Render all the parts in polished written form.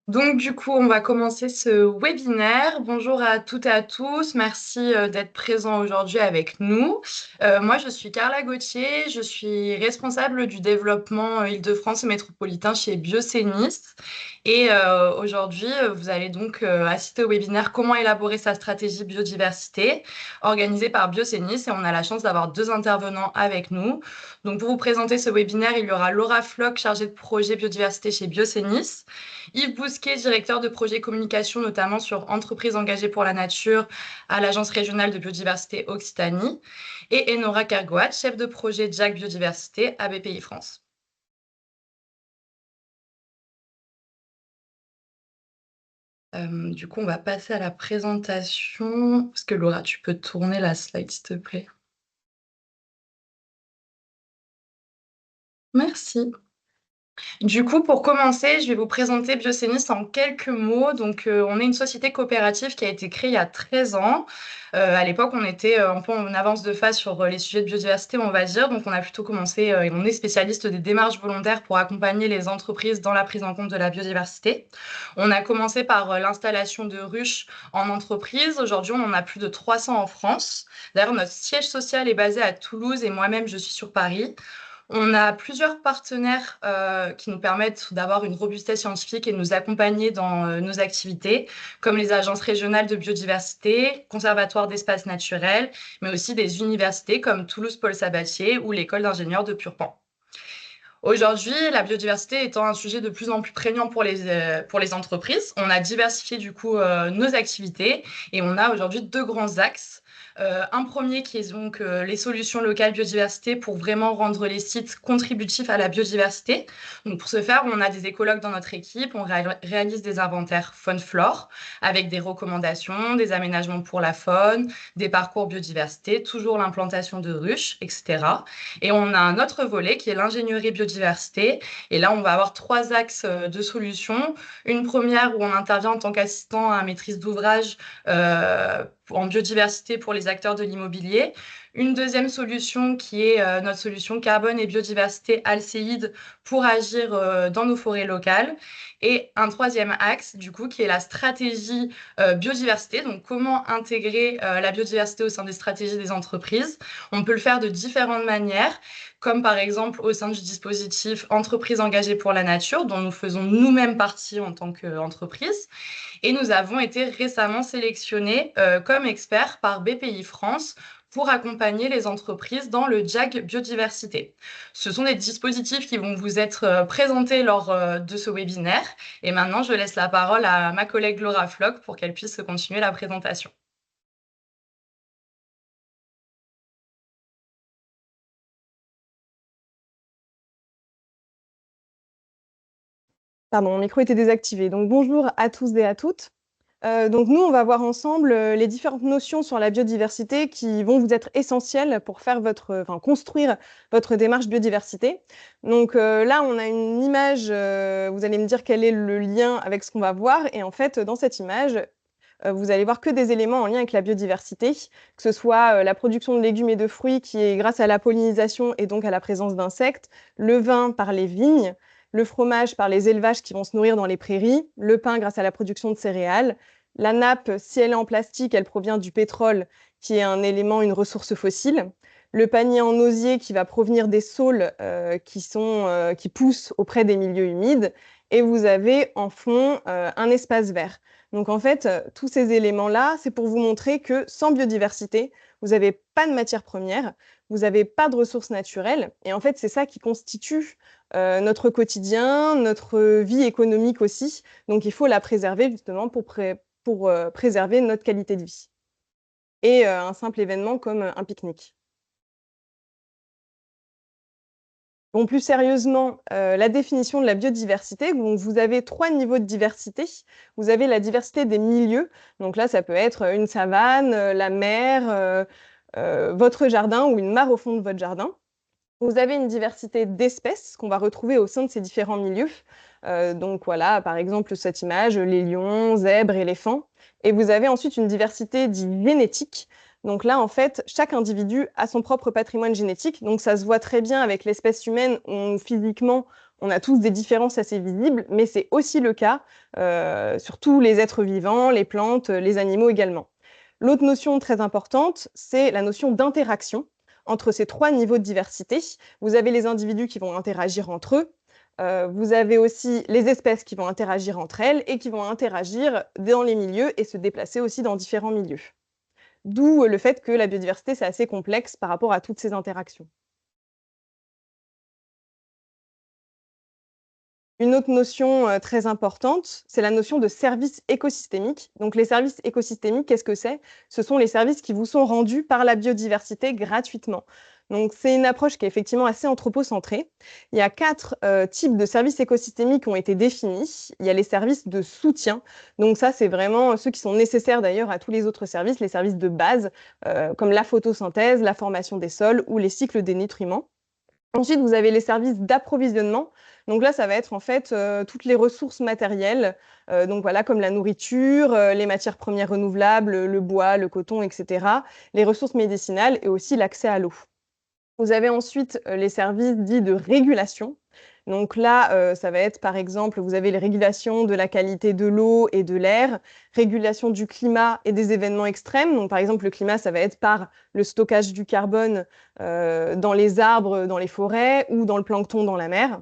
Donc, du coup, on va commencer ce webinaire. Bonjour à toutes et à tous. Merci d'être présents aujourd'hui avec nous. Moi, je suis Carla Gauthier. Je suis responsable du développement Île-de-France et métropolitain chez Biocénis. Et aujourd'hui, vous allez donc assister au webinaire Comment élaborer sa stratégie biodiversité, organisé par Biocénis. Et on a la chance d'avoir deux intervenants avec nous. Donc, pour vous présenter ce webinaire, il y aura Laura Floch, chargée de projet biodiversité chez Biocénis. Yves Bousquet, directeur de projet communication, notamment sur entreprises engagées pour la nature à l'Agence régionale de biodiversité Occitanie, et Enora Kergoat, chef de projet Jack Biodiversité à BPI France. Du coup, on va passer à la présentation. Parce que Laura, tu peux tourner la slide, s'il te plaît. Merci. Du coup, pour commencer, je vais vous présenter Biocénis en quelques mots. Donc, on est une société coopérative qui a été créée il y a 13 ans. À l'époque, on était un peu en avance de phase sur les sujets de biodiversité, on va dire. Donc, on a plutôt commencé, et on est spécialiste des démarches volontaires pour accompagner les entreprises dans la prise en compte de la biodiversité. On a commencé par l'installation de ruches en entreprise. Aujourd'hui, on en a plus de 300 en France. D'ailleurs, notre siège social est basé à Toulouse et moi-même, je suis sur Paris. On a plusieurs partenaires qui nous permettent d'avoir une robustesse scientifique et de nous accompagner dans nos activités, comme les agences régionales de biodiversité, conservatoires d'espaces naturels, mais aussi des universités comme Toulouse-Paul Sabatier ou l'école d'ingénieurs de Purpan. Aujourd'hui, la biodiversité étant un sujet de plus en plus prégnant pour les entreprises, on a diversifié du coup nos activités et on a aujourd'hui deux grands axes. Un premier qui est donc les solutions locales biodiversité pour vraiment rendre les sites contributifs à la biodiversité. Donc pour ce faire, on a des écologues dans notre équipe, on réalise des inventaires faune-flore avec des recommandations, des aménagements pour la faune, des parcours biodiversité, toujours l'implantation de ruches, etc. Et on a un autre volet qui est l'ingénierie biodiversité. Et là, on va avoir trois axes de solutions. Une première où on intervient en tant qu'assistant à maîtrise d'ouvrage en biodiversité pour les acteurs de l'immobilier. Une deuxième solution qui est notre solution carbone et biodiversité Alcéide pour agir dans nos forêts locales. Et un troisième axe, du coup, qui est la stratégie biodiversité. Donc, comment intégrer la biodiversité au sein des stratégies des entreprises. On peut le faire de différentes manières, comme par exemple au sein du dispositif Entreprises engagées pour la nature, dont nous faisons nous-mêmes partie en tant qu'entreprise. Et nous avons été récemment sélectionnés comme experts par BPI France pour accompagner les entreprises dans le JAG Biodiversité. Ce sont des dispositifs qui vont vous être présentés lors de ce webinaire. Et maintenant, je laisse la parole à ma collègue Laura Floch pour qu'elle puisse continuer la présentation. Pardon, mon micro était désactivé. Donc bonjour à tous et à toutes. Donc nous, on va voir ensemble les différentes notions sur la biodiversité qui vont vous être essentielles pour faire construire votre démarche biodiversité. Donc là, on a une image, vous allez me dire quel est le lien avec ce qu'on va voir. Et en fait, dans cette image, vous allez voir que des éléments en lien avec la biodiversité, que ce soit la production de légumes et de fruits qui est grâce à la pollinisation et donc à la présence d'insectes, le vin par les vignes, le fromage par les élevages qui vont se nourrir dans les prairies, le pain grâce à la production de céréales. La nappe, si elle est en plastique, elle provient du pétrole, qui est un élément, une ressource fossile. Le panier en osier qui va provenir des saules qui poussent auprès des milieux humides. Et vous avez en fond un espace vert. Donc en fait, tous ces éléments-là, c'est pour vous montrer que sans biodiversité, vous n'avez pas de matières premières, vous n'avez pas de ressources naturelles. Et en fait, c'est ça qui constitue notre quotidien, notre vie économique aussi. Donc il faut la préserver justement pour préserver notre qualité de vie. Et un simple événement comme un pique-nique. Bon, plus sérieusement, la définition de la biodiversité, donc vous avez 3 niveaux de diversité. Vous avez la diversité des milieux, donc là, ça peut être une savane, la mer, votre jardin ou une mare au fond de votre jardin. Vous avez une diversité d'espèces qu'on va retrouver au sein de ces différents milieux. Donc voilà, par exemple, cette image, les lions, zèbres, éléphants. Et vous avez ensuite une diversité dite génétique. Donc là, en fait, chaque individu a son propre patrimoine génétique. Donc ça se voit très bien avec l'espèce humaine, où physiquement, On a tous des différences assez visibles, mais c'est aussi le cas sur tous les êtres vivants, les plantes, les animaux également. L'autre notion très importante, c'est la notion d'interaction entre ces trois niveaux de diversité. Vous avez les individus qui vont interagir entre eux, vous avez aussi les espèces qui vont interagir entre elles et qui vont interagir dans les milieux et se déplacer aussi dans différents milieux. D'où le fait que la biodiversité, c'est assez complexe par rapport à toutes ces interactions. Une autre notion très importante, c'est la notion de service écosystémique. Donc les services écosystémiques, qu'est-ce que c'est? Ce sont les services qui vous sont rendus par la biodiversité gratuitement. Donc c'est une approche qui est effectivement assez anthropocentrée. Il y a 4 types de services écosystémiques qui ont été définis. Il y a les services de soutien. Donc ça, c'est vraiment ceux qui sont nécessaires d'ailleurs à tous les autres services, les services de base, comme la photosynthèse, la formation des sols ou les cycles des nutriments. Ensuite, vous avez les services d'approvisionnement. Donc là, ça va être en fait toutes les ressources matérielles, donc voilà, comme la nourriture, les matières premières renouvelables, le bois, le coton, etc., les ressources médicinales et aussi l'accès à l'eau. Vous avez ensuite les services dits de régulation. Donc là, ça va être par exemple, vous avez les régulations de la qualité de l'eau et de l'air, régulation du climat et des événements extrêmes. Donc par exemple, le climat, ça va être par le stockage du carbone dans les arbres, dans les forêts ou dans le plancton dans la mer.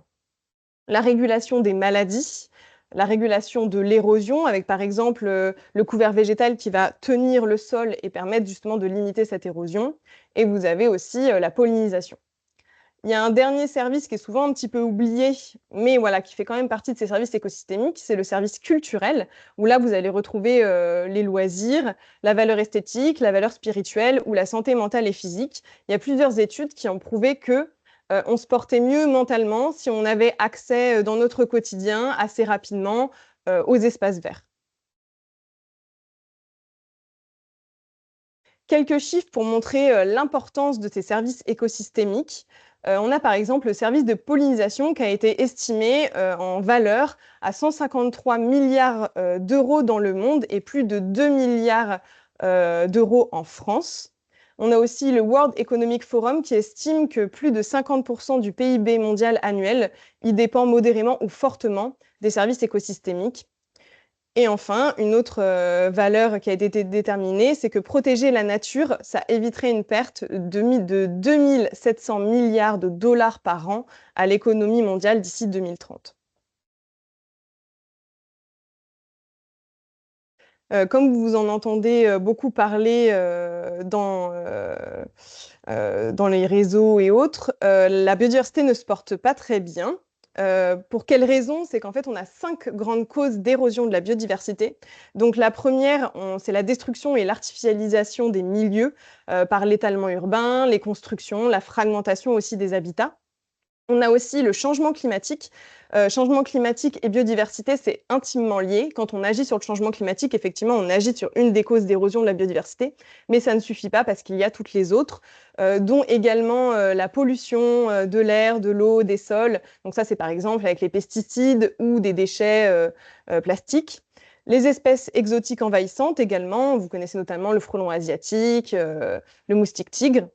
La régulation des maladies, la régulation de l'érosion avec par exemple le couvert végétal qui va tenir le sol et permettre justement de limiter cette érosion. Et vous avez aussi la pollinisation. Il y a un dernier service qui est souvent un petit peu oublié, mais voilà, qui fait quand même partie de ces services écosystémiques, c'est le service culturel, où là, vous allez retrouver les loisirs, la valeur esthétique, la valeur spirituelle ou la santé mentale et physique. Il y a plusieurs études qui ont prouvé que on se portait mieux mentalement si on avait accès dans notre quotidien assez rapidement aux espaces verts. Quelques chiffres pour montrer l'importance de ces services écosystémiques. On a par exemple le service de pollinisation qui a été estimé en valeur à 153 milliards d'euros dans le monde et plus de 2 milliards d'euros en France. On a aussi le World Economic Forum qui estime que plus de 50% du PIB mondial annuel y dépend modérément ou fortement des services écosystémiques. Et enfin, une autre valeur qui a été déterminée, c'est que protéger la nature, ça éviterait une perte de 2 700 milliards de dollars par an à l'économie mondiale d'ici 2030. Comme vous en entendez beaucoup parler dans les réseaux et autres, la biodiversité ne se porte pas très bien. Pour quelles raisons? C'est qu'en fait, on a 5 grandes causes d'érosion de la biodiversité. Donc la première, c'est la destruction et l'artificialisation des milieux par l'étalement urbain, les constructions, la fragmentation aussi des habitats. On a aussi le changement climatique. Changement climatique et biodiversité, c'est intimement lié. Quand on agit sur le changement climatique, effectivement, on agit sur une des causes d'érosion de la biodiversité, mais ça ne suffit pas parce qu'il y a toutes les autres, dont également la pollution de l'air, de l'eau, des sols. Donc ça, c'est par exemple avec les pesticides ou des déchets plastiques. Les espèces exotiques envahissantes également, vous connaissez notamment le frelon asiatique, le moustique tigre.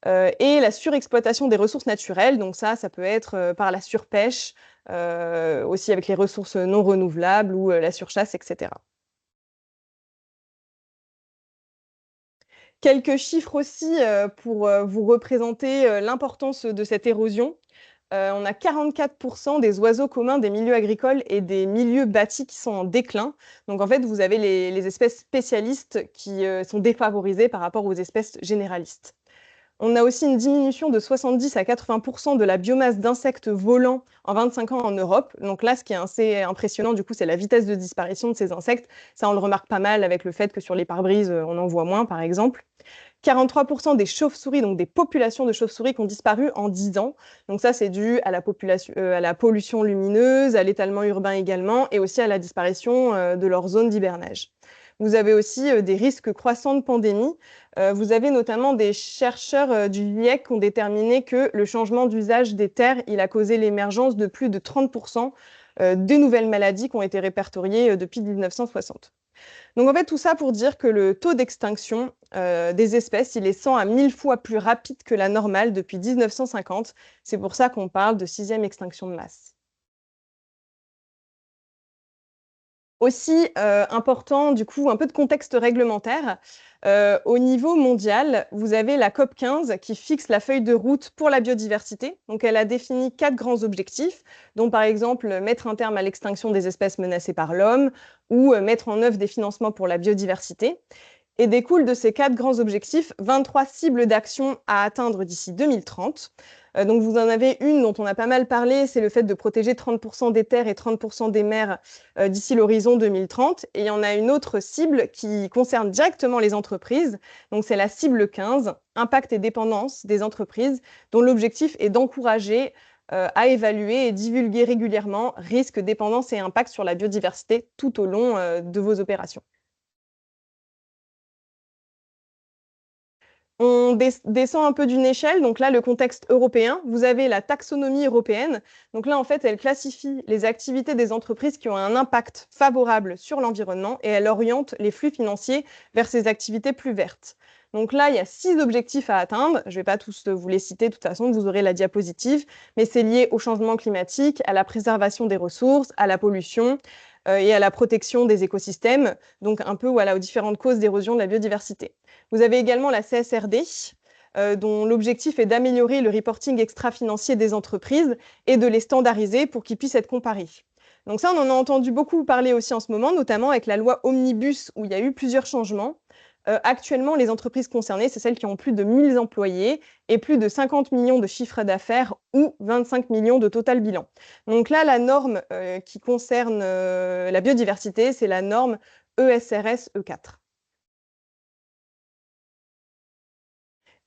Et la surexploitation des ressources naturelles, donc ça peut être par la surpêche, aussi avec les ressources non renouvelables ou la surchasse, etc. Quelques chiffres aussi pour vous représenter l'importance de cette érosion. On a 44% des oiseaux communs des milieux agricoles et des milieux bâtis qui sont en déclin. Donc en fait, vous avez les espèces spécialistes qui sont défavorisées par rapport aux espèces généralistes. On a aussi une diminution de 70 à 80% de la biomasse d'insectes volants en 25 ans en Europe. Donc là, ce qui est assez impressionnant, du coup, c'est la vitesse de disparition de ces insectes. Ça, on le remarque pas mal avec le fait que sur les pare-brises, on en voit moins, par exemple. 43% des chauves-souris, donc des populations de chauves-souris qui ont disparu en 10 ans. Donc ça, c'est dû à à la pollution lumineuse, à l'étalement urbain également, et aussi à la disparition de leur zone d'hibernage. Vous avez aussi des risques croissants de pandémie. Vous avez notamment des chercheurs du GIEC qui ont déterminé que le changement d'usage des terres, il a causé l'émergence de plus de 30% des nouvelles maladies qui ont été répertoriées depuis 1960. Donc en fait, tout ça pour dire que le taux d'extinction des espèces, il est 100 à 1000 fois plus rapide que la normale depuis 1950. C'est pour ça qu'on parle de 6e extinction de masse. Aussi, important, du coup, un peu de contexte réglementaire. Au niveau mondial, vous avez la COP 15 qui fixe la feuille de route pour la biodiversité. Donc elle a défini 4 grands objectifs, dont par exemple, mettre un terme à l'extinction des espèces menacées par l'homme ou, mettre en œuvre des financements pour la biodiversité. Et découlent de ces 4 grands objectifs 23 cibles d'action à atteindre d'ici 2030. Donc vous en avez une dont on a pas mal parlé, c'est le fait de protéger 30 des terres et 30 des mers d'ici l'horizon 2030. Et il y en a une autre cible qui concerne directement les entreprises. Donc c'est la cible 15, impact et dépendance des entreprises, dont l'objectif est d'encourager à évaluer et divulguer régulièrement risques, dépendance et impact sur la biodiversité tout au long de vos opérations. On descend un peu d'une échelle, donc là, le contexte européen. Vous avez la taxonomie européenne. Donc là, en fait, elle classifie les activités des entreprises qui ont un impact favorable sur l'environnement et elle oriente les flux financiers vers ces activités plus vertes. Donc là, il y a 6 objectifs à atteindre. Je ne vais pas tous vous les citer, de toute façon, vous aurez la diapositive, mais c'est lié au changement climatique, à la préservation des ressources, à la pollution et à la protection des écosystèmes, donc un peu voilà, aux différentes causes d'érosion de la biodiversité. Vous avez également la CSRD, dont l'objectif est d'améliorer le reporting extra-financier des entreprises et de les standardiser pour qu'ils puissent être comparés. Donc ça, on en a entendu beaucoup parler aussi en ce moment, notamment avec la loi Omnibus, où il y a eu plusieurs changements. Actuellement, les entreprises concernées, c'est celles qui ont plus de 1000 employés et plus de 50 millions de chiffres d'affaires ou 25 millions de total bilan. Donc là, la norme qui concerne la biodiversité, c'est la norme ESRS E4.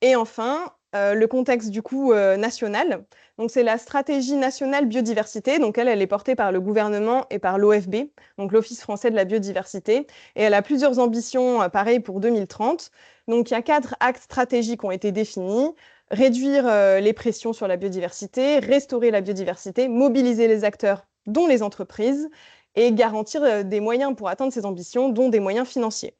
Et enfin, le contexte du coup, national. Donc c'est la stratégie nationale biodiversité, donc elle est portée par le gouvernement et par l'OFB, donc l'Office français de la biodiversité et elle a plusieurs ambitions, pareilles pour 2030. Donc il y a 4 axes stratégiques qui ont été définis: réduire, les pressions sur la biodiversité, restaurer la biodiversité, mobiliser les acteurs, dont les entreprises et garantir, des moyens pour atteindre ces ambitions, dont des moyens financiers.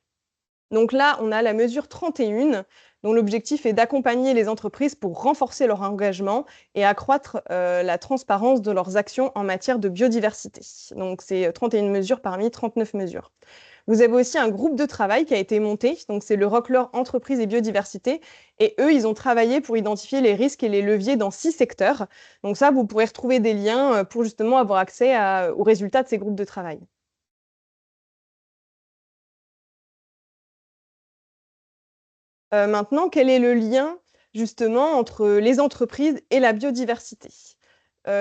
Donc là, on a la mesure 31, dont l'objectif est d'accompagner les entreprises pour renforcer leur engagement et accroître la transparence de leurs actions en matière de biodiversité. Donc c'est 31 mesures parmi 39 mesures. Vous avez aussi un groupe de travail qui a été monté, donc c'est le Rockler Entreprise et Biodiversité, et eux, ils ont travaillé pour identifier les risques et les leviers dans 6 secteurs. Donc ça, vous pourrez retrouver des liens pour justement avoir accès aux résultats de ces groupes de travail. Maintenant, quel est le lien justement entre les entreprises et la biodiversité?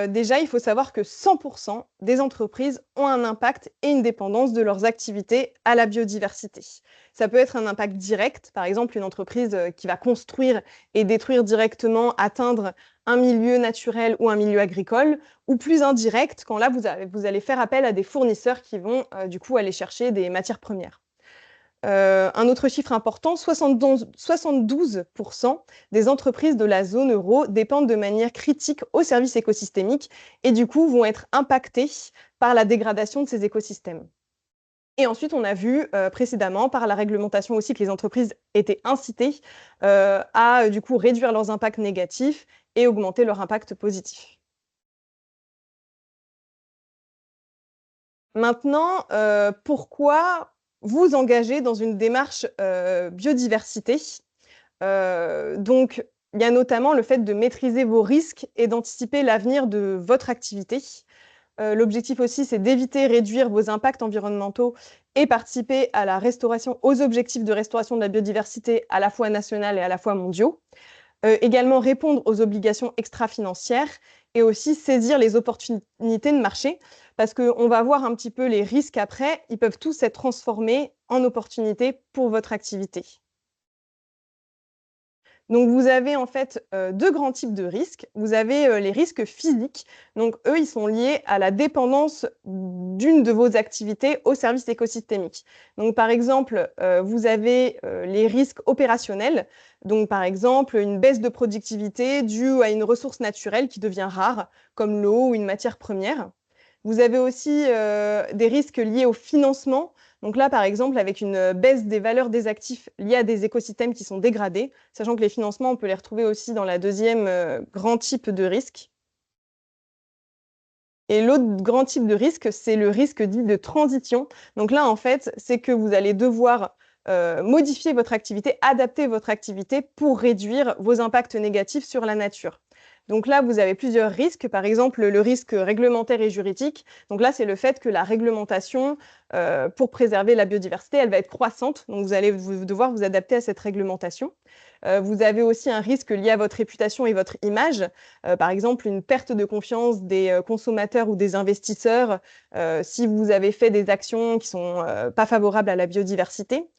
Déjà, il faut savoir que 100 des entreprises ont un impact et une dépendance de leurs activités à la biodiversité. Ça peut être un impact direct, par exemple une entreprise, qui va construire et détruire directement, atteindre un milieu naturel ou un milieu agricole, ou plus indirect, quand là vous allez faire appel à des fournisseurs qui vont, du coup aller chercher des matières premières. Un autre chiffre important, 72 des entreprises de la zone euro dépendent de manière critique aux services écosystémiques et du coup vont être impactées par la dégradation de ces écosystèmes. Et ensuite, on a vu précédemment par la réglementation aussi que les entreprises étaient incitées à du coup réduire leurs impacts négatifs et augmenter leur impact positif. Maintenant, pourquoi vous engager dans une démarche biodiversité? Donc, il y a notamment le fait de maîtriser vos risques et d'anticiper l'avenir de votre activité. L'objectif aussi, c'est d'éviter, réduire vos impacts environnementaux et participer à la restauration aux objectifs de restauration de la biodiversité à la fois nationale et à la fois mondiaux. Également répondre aux obligations extra-financières et aussi saisir les opportunités de marché parce qu'on va voir un petit peu les risques après, ils peuvent tous être transformés en opportunités pour votre activité. Donc vous avez en fait, 2 grands types de risques. Vous avez, les risques physiques. Donc eux, ils sont liés à la dépendance d'une de vos activités au service écosystémique. Donc par exemple, vous avez, les risques opérationnels. Donc par exemple, une baisse de productivité due à une ressource naturelle qui devient rare, comme l'eau ou une matière première. Vous avez aussi, des risques liés au financement. Donc là, par exemple, avec une baisse des valeurs des actifs liés à des écosystèmes qui sont dégradés, sachant que les financements, on peut les retrouver aussi dans la deuxième grand type de risque. Et l'autre grand type de risque, c'est le risque dit de transition. Donc là, en fait, c'est que vous allez devoir modifier votre activité, adapter votre activité pour réduire vos impacts négatifs sur la nature. Donc là, vous avez plusieurs risques. Par exemple, le risque réglementaire et juridique. Donc là, c'est le fait que la réglementation, pour préserver la biodiversité, elle va être croissante. Donc vous allez devoir vous adapter à cette réglementation. Vous avez aussi un risque lié à votre réputation et votre image. Par exemple, une perte de confiance des consommateurs ou des investisseurs si vous avez fait des actions qui ne sont pas favorables à la biodiversité.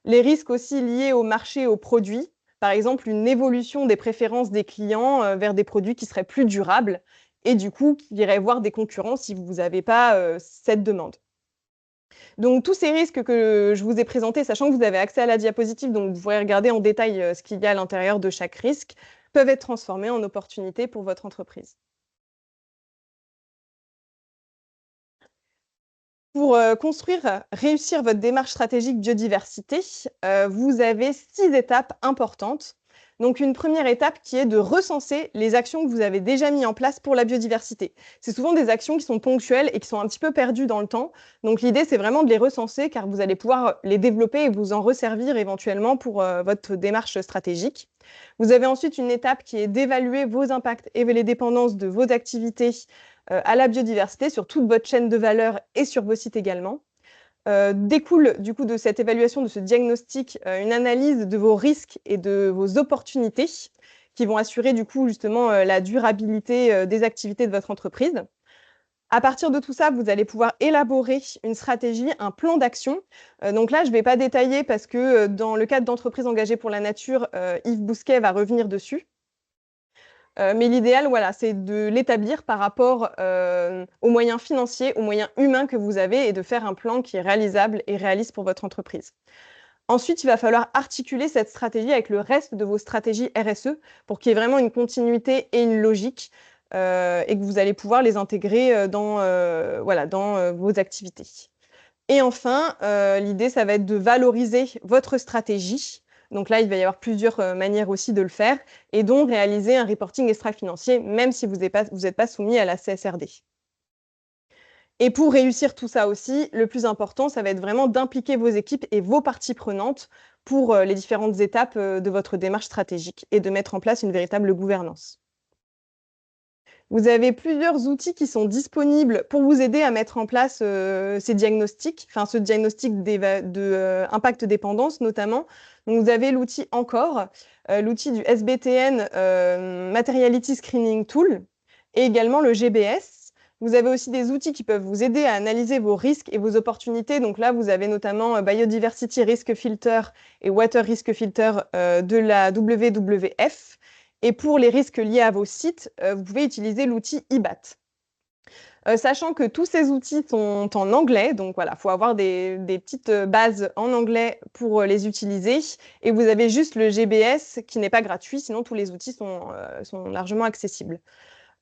Les risques aussi liés au marché et aux produits. Par exemple, une évolution des préférences des clients vers des produits qui seraient plus durables et du coup qui iraient voir des concurrents si vous n'avez pas cette demande. Donc tous ces risques que je vous ai présentés, sachant que vous avez accès à la diapositive, donc vous pourrez regarder en détail ce qu'il y a à l'intérieur de chaque risque, peuvent être transformés en opportunités pour votre entreprise. Pour réussir votre démarche stratégique biodiversité, vous avez 6 étapes importantes. Donc une première étape qui est de recenser les actions que vous avez déjà mises en place pour la biodiversité. C'est souvent des actions qui sont ponctuelles et qui sont un petit peu perdues dans le temps. Donc l'idée, c'est vraiment de les recenser car vous allez pouvoir les développer et vous en resservir éventuellement pour votre démarche stratégique. Vous avez ensuite une étape qui est d'évaluer vos impacts et les dépendances de vos activités à la biodiversité sur toute votre chaîne de valeur et sur vos sites également. Découle du coup de cette évaluation, de ce diagnostic, une analyse de vos risques et de vos opportunités qui vont assurer du coup justement la durabilité des activités de votre entreprise. À partir de tout ça, vous allez pouvoir élaborer une stratégie, un plan d'action. Donc là, je ne vais pas détailler parce que dans le cadre d'entreprises engagées pour la nature, Yves Bousquet va revenir dessus. Mais l'idéal, voilà, c'est de l'établir par rapport aux moyens financiers, aux moyens humains que vous avez et de faire un plan qui est réalisable et réaliste pour votre entreprise. Ensuite, il va falloir articuler cette stratégie avec le reste de vos stratégies RSE pour qu'il y ait vraiment une continuité et une logique et que vous allez pouvoir les intégrer dans vos activités. Et enfin, l'idée, ça va être de valoriser votre stratégie. Donc là, il va y avoir plusieurs manières aussi de le faire et donc réaliser un reporting extra-financier, même si vous n'êtes pas soumis à la CSRD. Et pour réussir tout ça aussi, le plus important, ça va être vraiment d'impliquer vos équipes et vos parties prenantes pour les différentes étapes de votre démarche stratégique et de mettre en place une véritable gouvernance. Vous avez plusieurs outils qui sont disponibles pour vous aider à mettre en place ces diagnostics, enfin ce diagnostic d'impact dépendance notamment. Donc, vous avez l'outil Encore, l'outil du SBTN Materiality Screening Tool et également le GBS. Vous avez aussi des outils qui peuvent vous aider à analyser vos risques et vos opportunités. Donc là, vous avez notamment Biodiversity Risk Filter et Water Risk Filter de la WWF. Et pour les risques liés à vos sites, vous pouvez utiliser l'outil IBAT. Sachant que tous ces outils sont en anglais, donc voilà, il faut avoir des petites bases en anglais pour les utiliser. Et vous avez juste le GBS qui n'est pas gratuit, sinon tous les outils sont largement accessibles.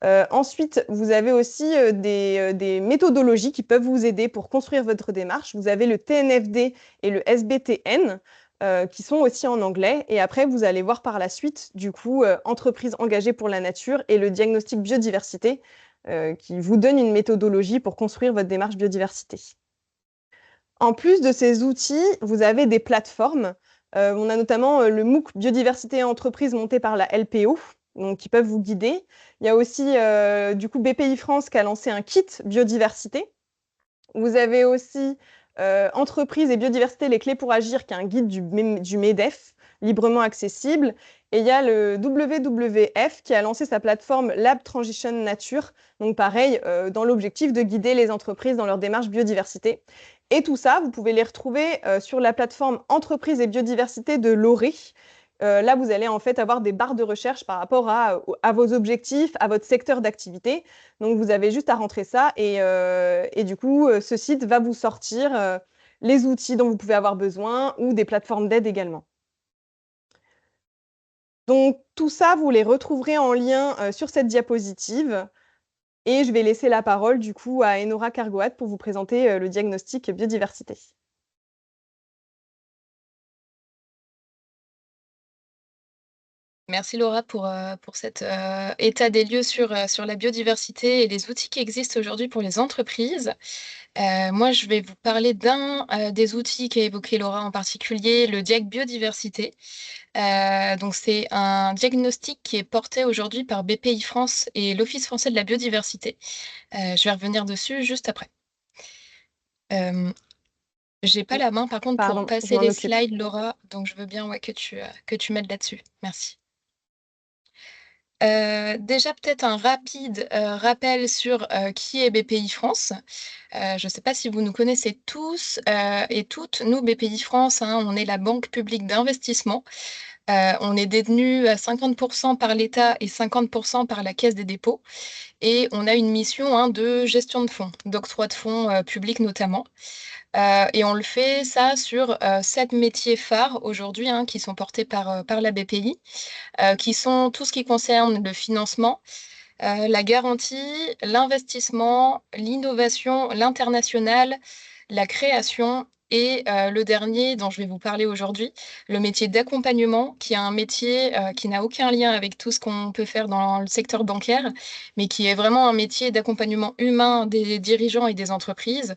Ensuite, vous avez aussi des méthodologies qui peuvent vous aider pour construire votre démarche. Vous avez le TNFD et le SBTN qui sont aussi en anglais. Et après, vous allez voir par la suite, du coup, entreprise engagée pour la nature et le diagnostic biodiversité qui vous donne une méthodologie pour construire votre démarche biodiversité. En plus de ces outils, vous avez des plateformes. On a notamment le MOOC Biodiversité et entreprise monté par la LPO, donc, qui peuvent vous guider. Il y a aussi du coup BPI France qui a lancé un kit biodiversité. Vous avez aussi Entreprise et biodiversité, les clés pour agir, qui est un guide du MEDEF, librement accessible. Et il y a le WWF qui a lancé sa plateforme Lab Transition Nature, donc pareil, dans l'objectif de guider les entreprises dans leur démarche biodiversité. Et tout ça, vous pouvez les retrouver sur la plateforme Entreprise et biodiversité de l'ORE. Là, vous allez en fait avoir des barres de recherche par rapport à vos objectifs, à votre secteur d'activité. Donc, vous avez juste à rentrer ça et du coup, ce site va vous sortir les outils dont vous pouvez avoir besoin ou des plateformes d'aide également. Donc, tout ça, vous les retrouverez en lien sur cette diapositive. Et je vais laisser la parole du coup à Enora Cargoat pour vous présenter le diagnostic biodiversité. Merci Laura pour cet état des lieux sur la biodiversité et les outils qui existent aujourd'hui pour les entreprises. Moi, je vais vous parler d'un des outils qu'a évoqué Laura en particulier, le Diag Biodiversité. Donc, c'est un diagnostic qui est porté aujourd'hui par BPI France et l'Office français de la biodiversité. Je vais revenir dessus juste après. J'ai pas la main, par contre, pour Pardon, je passer m'en les occupe. slides, Laura, donc je veux bien ouais, que tu m'aides là-dessus. Merci. Déjà peut-être un rapide, rappel sur, qui est BPI France. Je ne sais pas si vous nous connaissez tous, et toutes. Nous, BPI France, hein, on est la banque publique d'investissement. On est détenu à 50 par l'État et 50 par la Caisse des dépôts et on a une mission, hein, de gestion de fonds, d'octroi de fonds, publics notamment. Et on le fait ça sur, 7 métiers phares aujourd'hui, hein, qui sont portés par la BPI, qui sont tout ce qui concerne le financement, la garantie, l'investissement, l'innovation, l'international, la création et le dernier dont je vais vous parler aujourd'hui, le métier d'accompagnement, qui est un métier qui n'a aucun lien avec tout ce qu'on peut faire dans le secteur bancaire, mais qui est vraiment un métier d'accompagnement humain des dirigeants et des entreprises,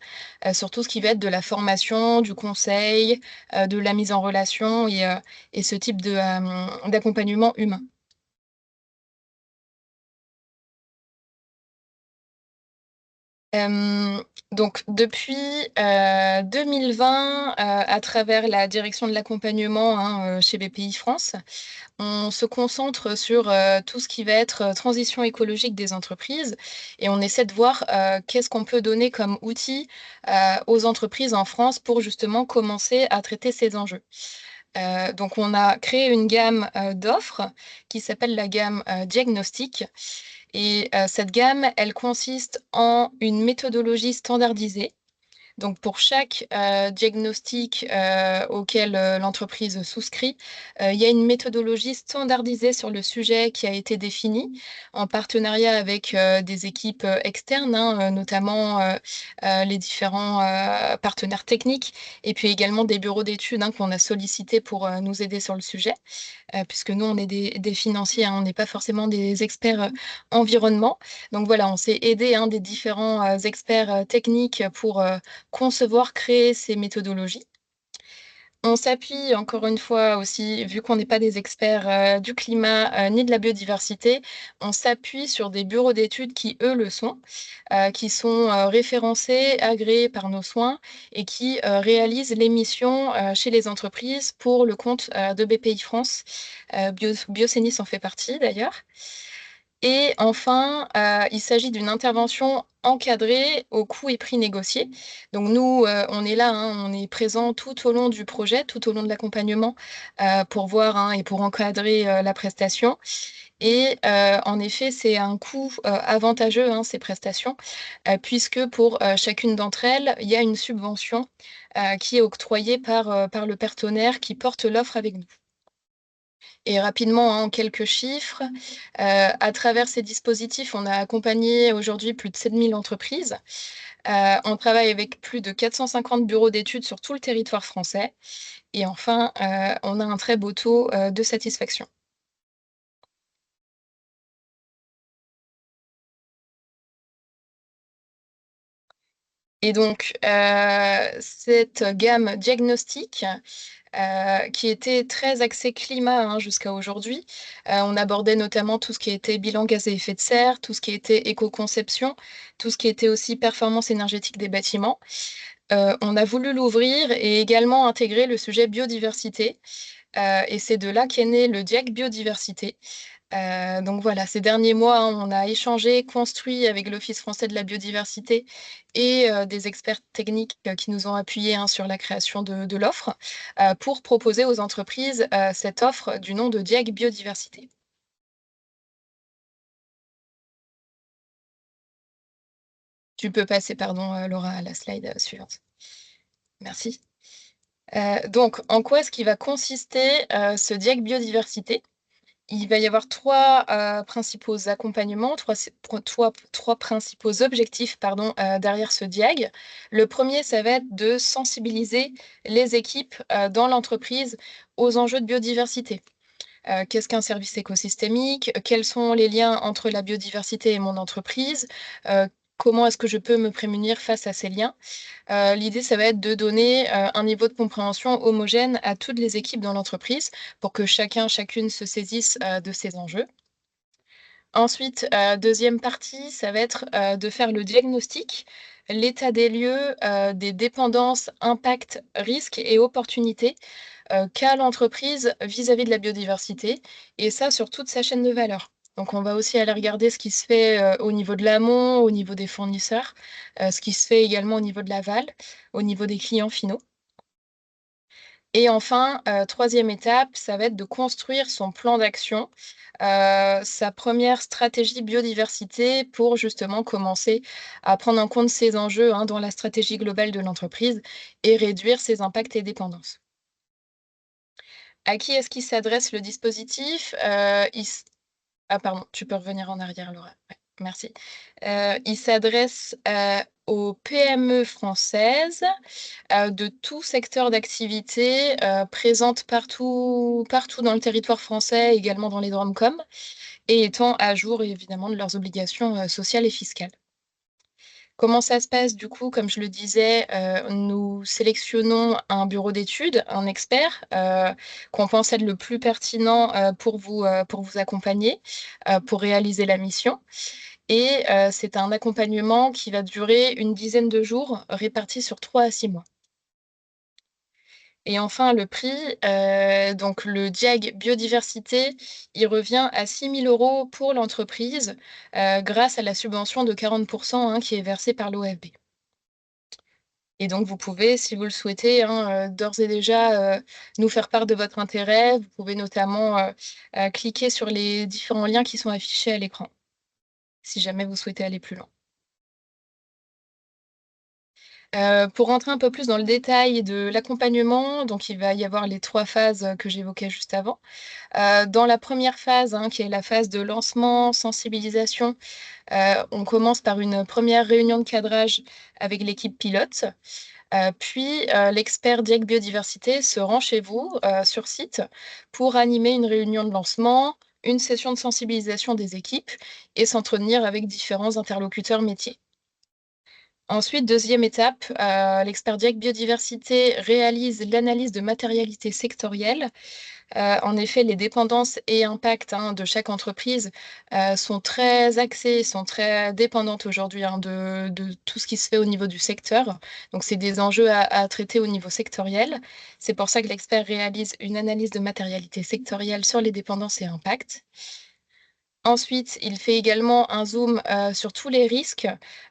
sur tout ce qui va être de la formation, du conseil, de la mise en relation et ce type d'accompagnement humain. Donc depuis, 2020, à travers la direction de l'accompagnement, hein, chez BPI France, on se concentre sur, tout ce qui va être, transition écologique des entreprises et on essaie de voir, qu'est-ce qu'on peut donner comme outil, aux entreprises en France pour justement commencer à traiter ces enjeux. Donc on a créé une gamme, d'offres qui s'appelle la gamme, Diagnostic et cette gamme, elle consiste en une méthodologie standardisée. Donc pour chaque, diagnostic, auquel, l'entreprise souscrit, il y a une méthodologie standardisée sur le sujet qui a été définie en partenariat avec, des équipes, externes, hein, notamment, les différents, partenaires techniques et puis également des bureaux d'études, hein, qu'on a sollicités pour, nous aider sur le sujet. Puisque nous, on est des financiers, hein, on n'est pas forcément des experts, environnement. Donc voilà, on s'est aidé, hein, des différents, experts, techniques pour, concevoir, créer ces méthodologies. On s'appuie encore une fois aussi, vu qu'on n'est pas des experts, du climat, ni de la biodiversité, on s'appuie sur des bureaux d'études qui, eux, le sont, qui sont, référencés, agréés par nos soins et qui, réalisent les missions, chez les entreprises pour le compte, de BPI France. Biocenis en fait partie d'ailleurs. Et enfin, il s'agit d'une intervention encadrée au coût et prix négociés. Donc nous, on est là, hein, on est présent tout au long du projet, tout au long de l'accompagnement, pour voir, hein, et pour encadrer, la prestation. Et en effet, c'est un coût, avantageux, hein, ces prestations, puisque pour, chacune d'entre elles, il y a une subvention, qui est octroyée par le partenaire qui porte l'offre avec nous. Et rapidement, hein, en quelques chiffres, à travers ces dispositifs, on a accompagné aujourd'hui plus de 7 000 entreprises. On travaille avec plus de 450 bureaux d'études sur tout le territoire français et enfin, on a un très beau taux, de satisfaction. Et donc, cette gamme diagnostic, qui était très axée climat, hein, jusqu'à aujourd'hui. On abordait notamment tout ce qui était bilan gaz à effet de serre, tout ce qui était éco-conception, tout ce qui était aussi performance énergétique des bâtiments. On a voulu l'ouvrir et également intégrer le sujet biodiversité, et c'est de là qu'est né le Diag Biodiversité. Donc voilà, ces derniers mois, hein, on a échangé, construit avec l'Office français de la biodiversité et des experts techniques, qui nous ont appuyés, hein, sur la création de l'offre, pour proposer aux entreprises, cette offre du nom de Diag Biodiversité. Tu peux passer, pardon, Laura, à la slide, suivante. Merci. Donc en quoi est-ce qu'il va consister, ce Diag Biodiversité? Il va y avoir 3 principaux accompagnements, 3 principaux objectifs, pardon, derrière ce diag. Le premier, ça va être de sensibiliser les équipes, dans l'entreprise aux enjeux de biodiversité. Qu'est-ce qu'un service écosystémique? Quels sont les liens entre la biodiversité et mon entreprise? Comment est-ce que je peux me prémunir face à ces liens? L'idée, ça va être de donner, un niveau de compréhension homogène à toutes les équipes dans l'entreprise pour que chacun, chacune se saisisse, de ces enjeux. Ensuite, 2e partie, ça va être, de faire le diagnostic, l'état des lieux, des dépendances, impacts, risques et opportunités, qu'a l'entreprise vis-à-vis de la biodiversité et ça sur toute sa chaîne de valeur. Donc on va aussi aller regarder ce qui se fait, au niveau de l'amont, au niveau des fournisseurs, ce qui se fait également au niveau de l'aval, au niveau des clients finaux. Et enfin, 3e étape, ça va être de construire son plan d'action, sa première stratégie biodiversité pour justement commencer à prendre en compte ces enjeux, hein, dans la stratégie globale de l'entreprise et réduire ses impacts et dépendances. À qui est-ce qu'il s'adresse le dispositif? Ah pardon, tu peux revenir en arrière Laura. Ouais, merci. Il s'adresse, aux PME françaises, de tout secteur d'activité, présentes partout dans le territoire français, également dans les DROM-COM et étant à jour évidemment de leurs obligations, sociales et fiscales. Comment ça se passe du coup? Comme je le disais, nous sélectionnons un bureau d'études, un expert, qu'on pense être le plus pertinent, pour vous accompagner, pour réaliser la mission et c'est un accompagnement qui va durer une dizaine de jours répartis sur 3 à 6 mois. Et enfin le prix, donc le diag biodiversité, il revient à 6 000 € pour l'entreprise, grâce à la subvention de 40 hein, qui est versée par l'OFB. Et donc vous pouvez, si vous le souhaitez, hein, d'ores et déjà, nous faire part de votre intérêt. Vous pouvez notamment, cliquer sur les différents liens qui sont affichés à l'écran, si jamais vous souhaitez aller plus loin. Pour rentrer un peu plus dans le détail de l'accompagnement, donc il va y avoir les 3 phases, que j'évoquais juste avant. Dans la première phase, hein, qui est la phase de lancement, sensibilisation, on commence par une première réunion de cadrage avec l'équipe pilote. Puis, l'expert DIEC biodiversité se rend chez vous, sur site, pour animer une réunion de lancement, une session de sensibilisation des équipes et s'entretenir avec différents interlocuteurs métiers. Ensuite, 2e étape, l'expert DIEC biodiversité réalise l'analyse de matérialité sectorielle. En effet, les dépendances et impacts, hein, de chaque entreprise, sont très axés, sont très dépendantes aujourd'hui, hein, de tout ce qui se fait au niveau du secteur. Donc c'est des enjeux à traiter au niveau sectoriel. C'est pour ça que l'expert réalise une analyse de matérialité sectorielle sur les dépendances et impacts. Ensuite, il fait également un zoom, sur tous les risques,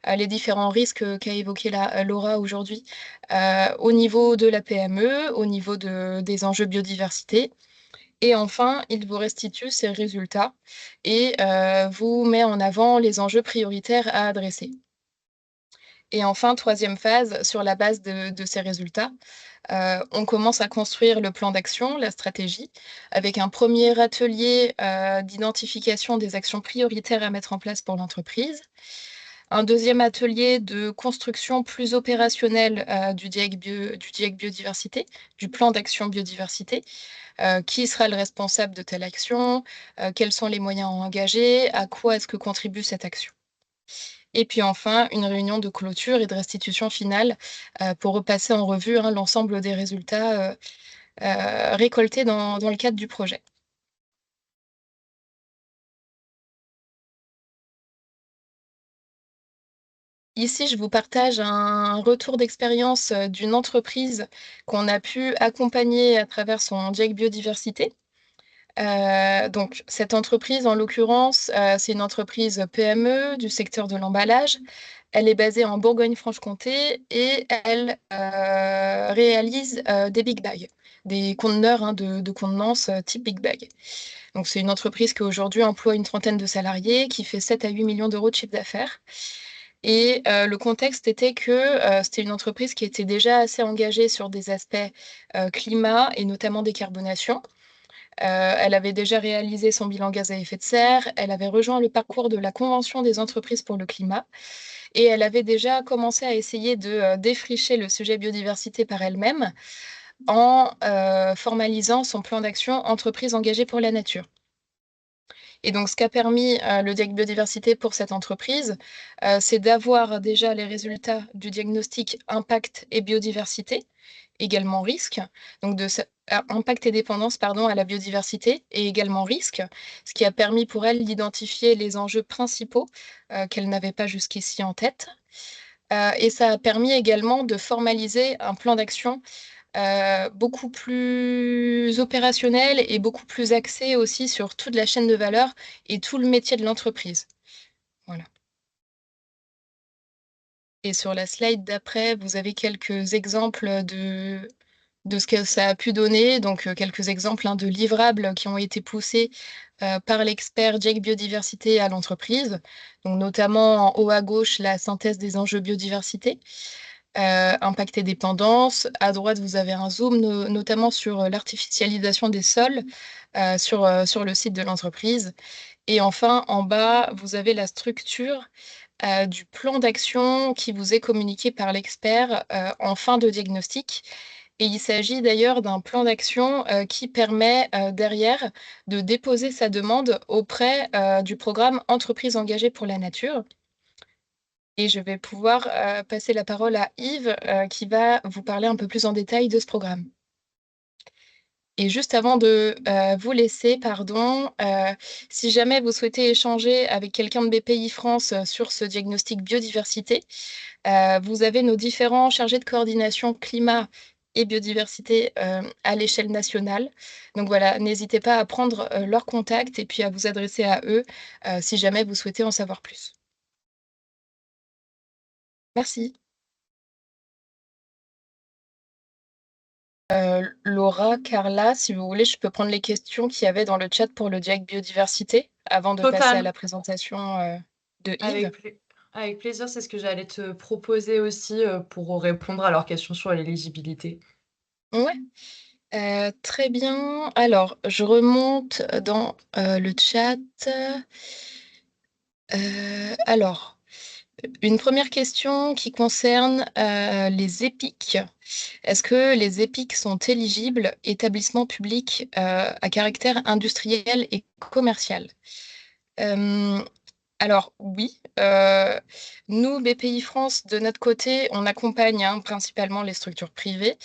les différents risques, qu'a évoqué Laura aujourd'hui, au niveau de la PME, au niveau des enjeux biodiversité et enfin, il vous restitue ses résultats et vous met en avant les enjeux prioritaires à adresser. Et enfin, 3e phase, sur la base de ces résultats, on commence à construire le plan d'action, la stratégie, avec un premier atelier, d'identification des actions prioritaires à mettre en place pour l'entreprise. Un 2e atelier de construction plus opérationnelle, du DIEC biodiversité, du plan d'action biodiversité. Qui sera le responsable de telle action? Quels sont les moyens à engager? À quoi est-ce que contribue cette action? Et puis enfin, une réunion de clôture et de restitution finale, pour repasser en revue, hein, l'ensemble des résultats, récoltés dans le cadre du projet. Ici, je vous partage un retour d'expérience, d'une entreprise qu'on a pu accompagner à travers son DIEC biodiversité. Donc cette entreprise, en l'occurrence, c'est une entreprise PME du secteur de l'emballage. Elle est basée en Bourgogne-Franche-Comté et elle, réalise, des big bags, des conteneurs, hein, de contenance, type big bag. Donc c'est une entreprise qui aujourd'hui emploie une trentaine de salariés, qui fait 7 à 8 millions d'euros de chiffre d'affaires et le contexte était que, c'était une entreprise qui était déjà assez engagée sur des aspects, climat et notamment décarbonation. Elle avait déjà réalisé son bilan gaz à effet de serre, elle avait rejoint le parcours de la Convention des entreprises pour le climat et elle avait déjà commencé à essayer de, défricher le sujet biodiversité par elle-même, en formalisant son plan d'action entreprise engagée pour la nature. Et donc, ce qu'a permis le DIAC biodiversité pour cette entreprise, c'est d'avoir déjà les résultats du diagnostic impact et biodiversité, également risque, donc impact et dépendance pardon, à la biodiversité et également risque, ce qui a permis pour elle d'identifier les enjeux principaux qu'elle n'avait pas jusqu'ici en tête. Et ça a permis également de formaliser un plan d'action beaucoup plus opérationnel et beaucoup plus axé aussi sur toute la chaîne de valeur et tout le métier de l'entreprise. Voilà. Et sur la slide d'après, vous avez quelques exemples de ce que ça a pu donner, donc quelques exemples de livrables qui ont été poussés par l'expert DIAC Biodiversité à l'entreprise, donc notamment en haut à gauche, la synthèse des enjeux biodiversité. Impact et dépendance. À droite, vous avez un zoom notamment sur l'artificialisation des sols sur le site de l'entreprise. Et enfin, en bas, vous avez la structure du plan d'action qui vous est communiqué par l'expert en fin de diagnostic. Et il s'agit d'ailleurs d'un plan d'action qui permet derrière de déposer sa demande auprès du programme Entreprises engagées pour la nature. Et je vais pouvoir passer la parole à Yves qui va vous parler un peu plus en détail de ce programme. Et juste avant de vous laisser, pardon, si jamais vous souhaitez échanger avec quelqu'un de BPI France sur ce diagnostic biodiversité, vous avez nos différents chargés de coordination climat et biodiversité à l'échelle nationale. Donc voilà, n'hésitez pas à prendre leur contact et puis à vous adresser à eux si jamais vous souhaitez en savoir plus. Merci. Laura, Carla, si vous voulez, je peux prendre les questions qu'il y avait dans le chat pour le DIAC biodiversité avant de passer à la présentation de Yves. Avec plaisir, c'est ce que j'allais te proposer aussi pour répondre à leurs questions sur l'éligibilité. Ouais, très bien. Alors, je remonte dans le chat. Alors, une première question qui concerne les EPIC. Est-ce que les EPIC sont éligibles, établissements publics à caractère industriel et commercial? Alors oui, nous, BPI France, de notre côté, on accompagne principalement les structures privées,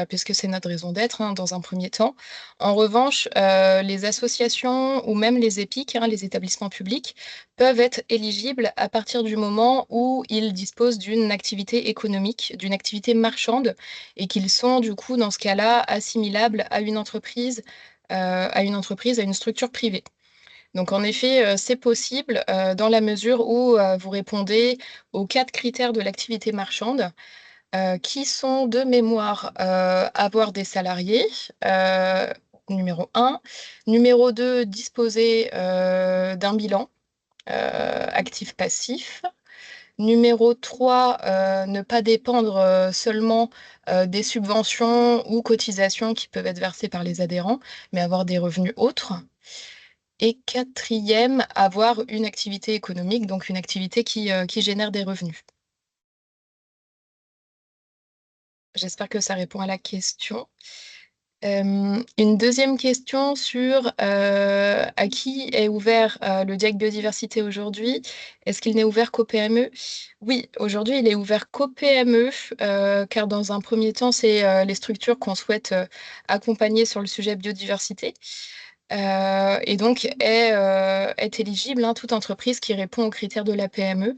puisque c'est notre raison d'être dans un premier temps. En revanche, les associations ou même les EPIC, les établissements publics, peuvent être éligibles à partir du moment où ils disposent d'une activité économique, d'une activité marchande, et qu'ils sont du coup, dans ce cas-là, assimilables à une entreprise, à une structure privée. Donc, en effet, c'est possible dans la mesure où vous répondez aux 4 critères de l'activité marchande, qui sont de mémoire avoir des salariés, numéro 1. Numéro 2, disposer d'un bilan actif-passif. Numéro 3, ne pas dépendre seulement des subventions ou cotisations qui peuvent être versées par les adhérents, mais avoir des revenus autres. Et 4e, avoir une activité économique, donc une activité qui génère des revenus. J'espère que ça répond à la question. Une deuxième question sur à qui est ouvert le DIAC biodiversité aujourd'hui. Est-ce qu'il n'est ouvert qu'aux PME? Oui, aujourd'hui, il est ouvert qu'aux PME, car dans un premier temps, c'est les structures qu'on souhaite accompagner sur le sujet biodiversité. Et donc est éligible toute entreprise qui répond aux critères de la PME,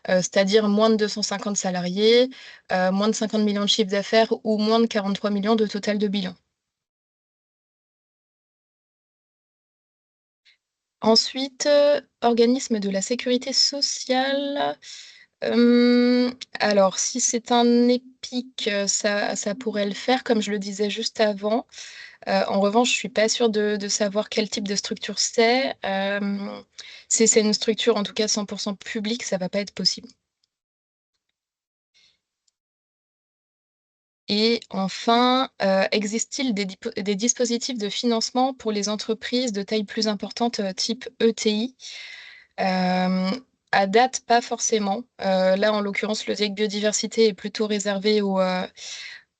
c'est-à-dire moins de 250 salariés, moins de 50 millions de chiffre d'affaires ou moins de 43 millions de total de bilan. Ensuite, organisme de la sécurité sociale. Alors, si c'est un EPIC, ça pourrait le faire, comme je le disais juste avant. En revanche, je ne suis pas sûre de savoir quel type de structure c'est. Si c'est une structure, en tout cas 100% publique, ça ne va pas être possible. Et enfin, existe-t-il des dispositifs de financement pour les entreprises de taille plus importante, type ETI? À date, pas forcément. Là, en l'occurrence, le DIAC biodiversité est plutôt réservé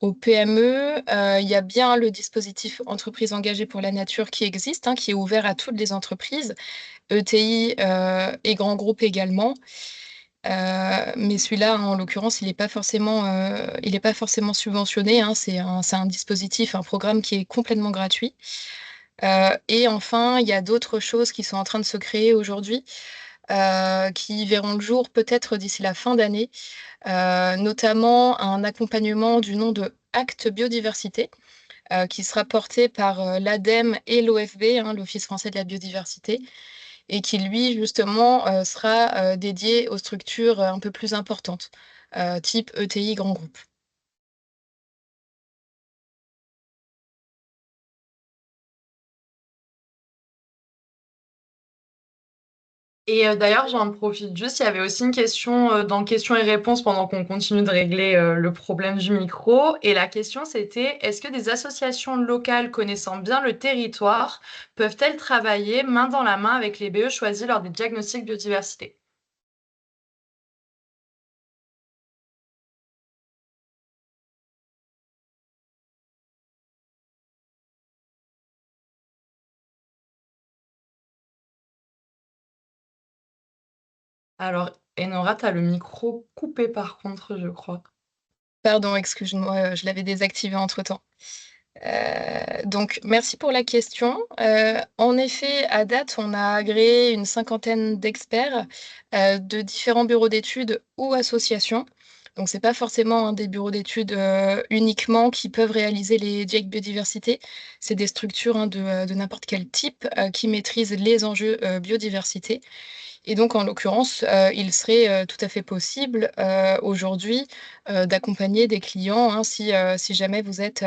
Aux PME, il y a bien le dispositif Entreprises engagées pour la nature qui existe, hein, qui est ouvert à toutes les entreprises, ETI, et grands groupes également. Mais celui-là, en l'occurrence, il est pas forcément subventionné, hein. C'est un dispositif, un programme qui est complètement gratuit. Et enfin, il y a d'autres choses qui sont en train de se créer aujourd'hui, qui verront le jour peut-être d'ici la fin d'année, notamment un accompagnement du nom de Acte Biodiversité, qui sera porté par, l'ADEME et l'OFB, hein, l'Office français de la biodiversité, et qui lui, justement, sera, dédié aux structures, un peu plus importantes, type ETI grand groupe. Et d'ailleurs, j'en profite juste, il y avait aussi une question dans questions et réponses pendant qu'on continue de régler le problème du micro. Et la question, c'était, est-ce que des associations locales connaissant bien le territoire peuvent-elles travailler main dans la main avec les BE choisis lors des diagnostics biodiversité? Alors, Enora, tu as le micro coupé par contre, je crois. Pardon, excuse-moi, je l'avais désactivé entre-temps. Donc merci pour la question. En effet, à date, on a agréé une cinquantaine d'experts, de différents bureaux d'études ou associations. Donc c'est pas forcément, hein, des bureaux d'études, uniquement qui peuvent réaliser les diag biodiversité. C'est des structures, hein, de n'importe quel type, qui maîtrisent les enjeux, biodiversité. Et donc, en l'occurrence, il serait, tout à fait possible, aujourd'hui, d'accompagner des clients, hein, si jamais vous êtes,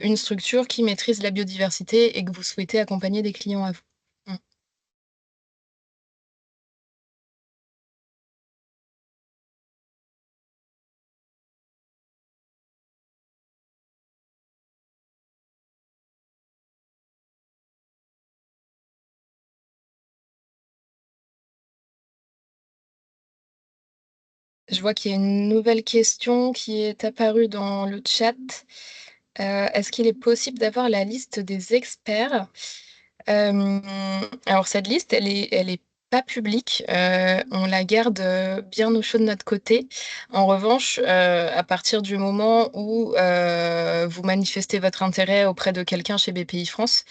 une structure qui maîtrise la biodiversité et que vous souhaitez accompagner des clients à vous. Mmh. Je vois qu'il y a une nouvelle question qui est apparue dans le chat. Est-ce qu'il est possible d'avoir la liste des experts? Hem, alors cette liste, elle est pas publique, on la garde, bien au chaud de notre côté. En revanche, à partir du moment où, vous manifestez votre intérêt auprès de quelqu'un chez BPI France,